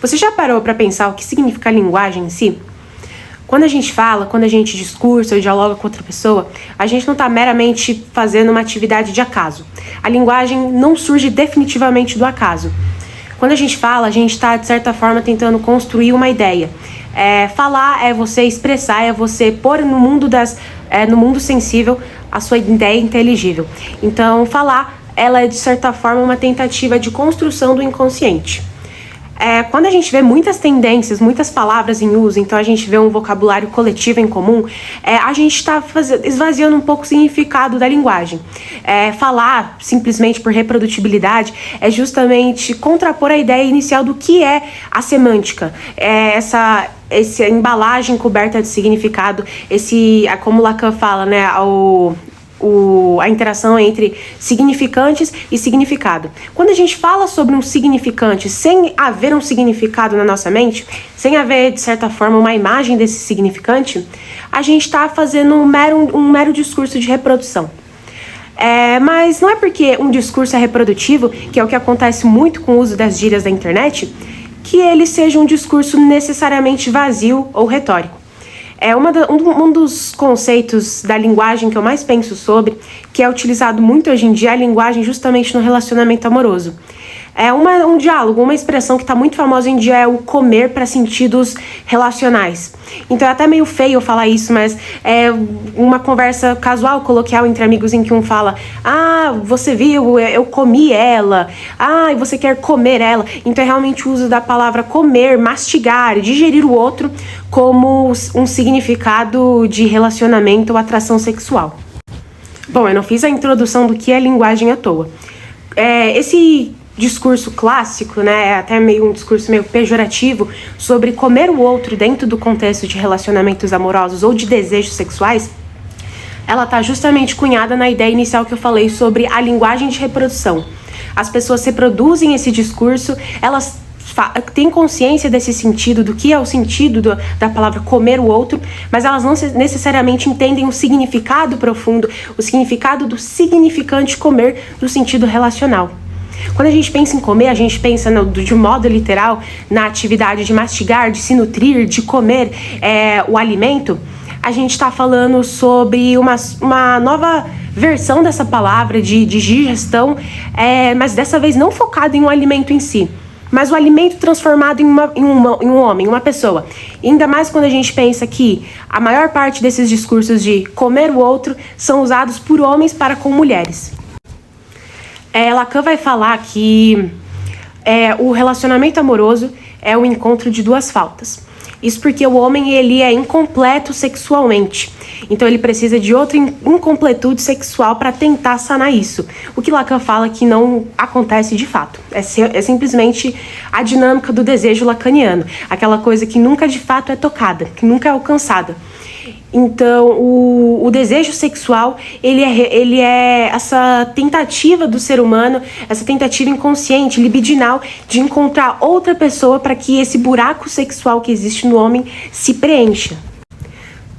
Você já parou para pensar o que significa a linguagem em si? Quando a gente fala, quando a gente discursa ou dialoga com outra pessoa, a gente não está meramente fazendo uma atividade de acaso. A linguagem não surge definitivamente do acaso. Quando a gente fala, a gente está, de certa forma, tentando construir uma ideia. Falar é você expressar, é você pôr no mundo sensível a sua ideia inteligível. Então, falar, ela é, de certa forma, uma tentativa de construção do inconsciente. Quando a gente vê muitas tendências, muitas palavras em uso, então a gente vê um vocabulário coletivo em comum, a gente está esvaziando um pouco o significado da linguagem. Falar simplesmente por reprodutibilidade é justamente contrapor a ideia inicial do que é a semântica. Essa embalagem coberta de significado, como Lacan fala, né, a interação entre significantes e significado. Quando a gente fala sobre um significante sem haver um significado na nossa mente, sem haver, de certa forma, uma imagem desse significante, a gente está fazendo um mero discurso de reprodução. Mas não é porque um discurso é reprodutivo, que é o que acontece muito com o uso das gírias da internet, que ele seja um discurso necessariamente vazio ou retórico. Um dos conceitos da linguagem que eu mais penso sobre, que é utilizado muito hoje em dia, é a linguagem justamente no relacionamento amoroso. Um diálogo, uma expressão que está muito famosa hoje em dia é o comer para sentidos relacionais. Então é até meio feio eu falar isso, mas é uma conversa casual, coloquial entre amigos em que um fala: ah, você viu, eu comi ela, ah, e você quer comer ela. Então é realmente o uso da palavra comer, mastigar, digerir o outro como um significado de relacionamento ou atração sexual. Bom, eu não fiz a introdução do que é linguagem à toa. Esse discurso clássico, né, até um discurso meio pejorativo sobre comer o outro dentro do contexto de relacionamentos amorosos ou de desejos sexuais, ela está justamente cunhada na ideia inicial que eu falei sobre a linguagem de reprodução. As pessoas reproduzem esse discurso, elas têm consciência desse sentido, do que é o sentido da palavra comer o outro, mas elas não necessariamente entendem o significado profundo, o significado do significante comer no sentido relacional. Quando a gente pensa em comer, a gente pensa de modo literal na atividade de mastigar, de se nutrir, de comer o alimento. A gente está falando sobre uma nova versão dessa palavra de digestão, mas dessa vez não focado em um alimento em si, mas o alimento transformado em um homem, uma pessoa. E ainda mais quando a gente pensa que a maior parte desses discursos de comer o outro são usados por homens para com mulheres. Lacan vai falar que o relacionamento amoroso é o encontro de duas faltas. Isso porque o homem ele é incompleto sexualmente. Então ele precisa de outra incompletude sexual para tentar sanar isso. O que Lacan fala que não acontece de fato. É simplesmente a dinâmica do desejo lacaniano. Aquela coisa que nunca de fato é tocada, que nunca é alcançada. Então, o desejo sexual, ele é essa tentativa do ser humano, essa tentativa inconsciente, libidinal, de encontrar outra pessoa para que esse buraco sexual que existe no homem se preencha.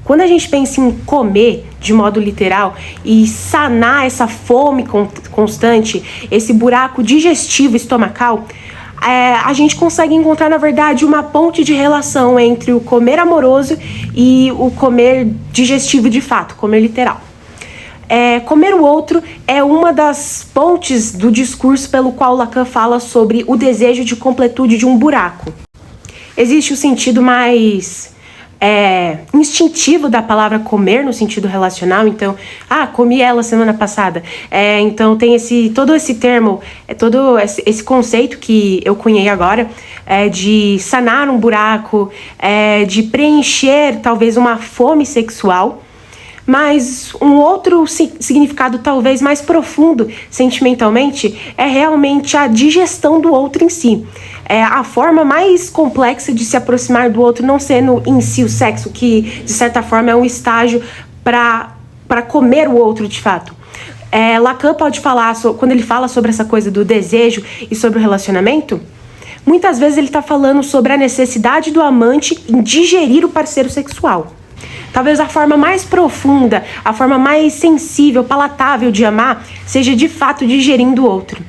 Quando a gente pensa em comer de modo literal e sanar essa fome constante, esse buraco digestivo estomacal, a gente consegue encontrar, na verdade, uma ponte de relação entre o comer amoroso e o comer digestivo de fato, comer literal. Comer o outro é uma das pontes do discurso pelo qual Lacan fala sobre o desejo de completude de um buraco. Existe o sentido mais instintivo da palavra comer no sentido relacional, então, comi ela semana passada. Então tem todo esse termo, todo esse conceito que eu cunhei agora, de sanar um buraco, de preencher talvez uma fome sexual. Mas um outro significado talvez mais profundo sentimentalmente é realmente a digestão do outro em si. A forma mais complexa de se aproximar do outro, não sendo em si o sexo, que de certa forma é um estágio para comer o outro de fato. Lacan pode falar, quando ele fala sobre essa coisa do desejo e sobre o relacionamento, muitas vezes ele está falando sobre a necessidade do amante em digerir o parceiro sexual. Talvez a forma mais profunda, a forma mais sensível, palatável de amar, seja de fato digerindo o outro.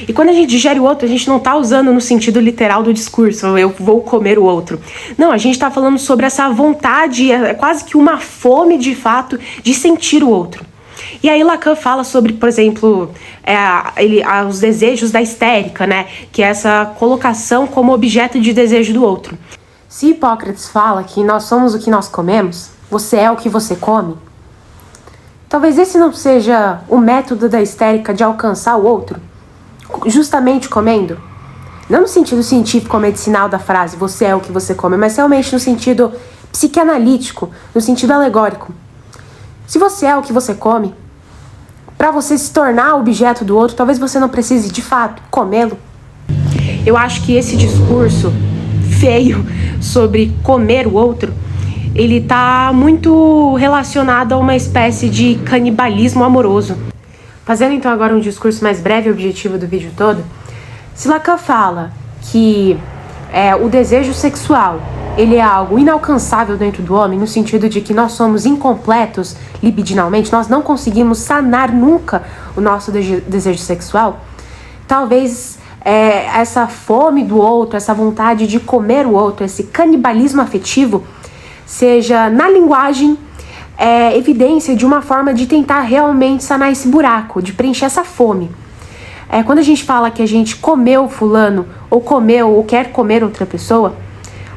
E quando a gente digere o outro, a gente não tá usando no sentido literal do discurso, eu vou comer o outro. Não, a gente tá falando sobre essa vontade, é quase que uma fome de fato de sentir o outro. E aí Lacan fala sobre, por exemplo, os desejos da histérica, né? Que é essa colocação como objeto de desejo do outro. Se Hipócrates fala que nós somos o que nós comemos, você é o que você come, talvez esse não seja o método da histérica de alcançar o outro, justamente comendo. Não no sentido científico ou medicinal da frase, você é o que você come, mas realmente no sentido psicanalítico, no sentido alegórico. Se você é o que você come, para você se tornar objeto do outro, talvez você não precise de fato comê-lo. Eu acho que esse discurso feio sobre comer o outro, ele tá muito relacionado a uma espécie de canibalismo amoroso. Fazendo então agora um discurso mais breve e objetivo do vídeo todo, se Lacan fala que o desejo sexual ele é algo inalcançável dentro do homem, no sentido de que nós somos incompletos libidinalmente, nós não conseguimos sanar nunca o nosso desejo sexual, talvez essa fome do outro, essa vontade de comer o outro, esse canibalismo afetivo, seja na linguagem evidência de uma forma de tentar realmente sanar esse buraco, de preencher essa fome. Quando a gente fala que a gente comeu fulano, ou comeu, ou quer comer outra pessoa,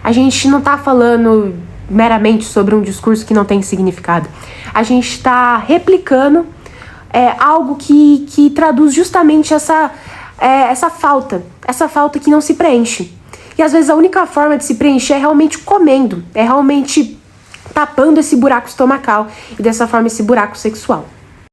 a gente não tá falando meramente sobre um discurso que não tem significado. A gente está replicando algo que traduz justamente essa falta que não se preenche. E às vezes a única forma de se preencher é realmente comendo, é realmente tapando esse buraco estomacal e dessa forma esse buraco sexual.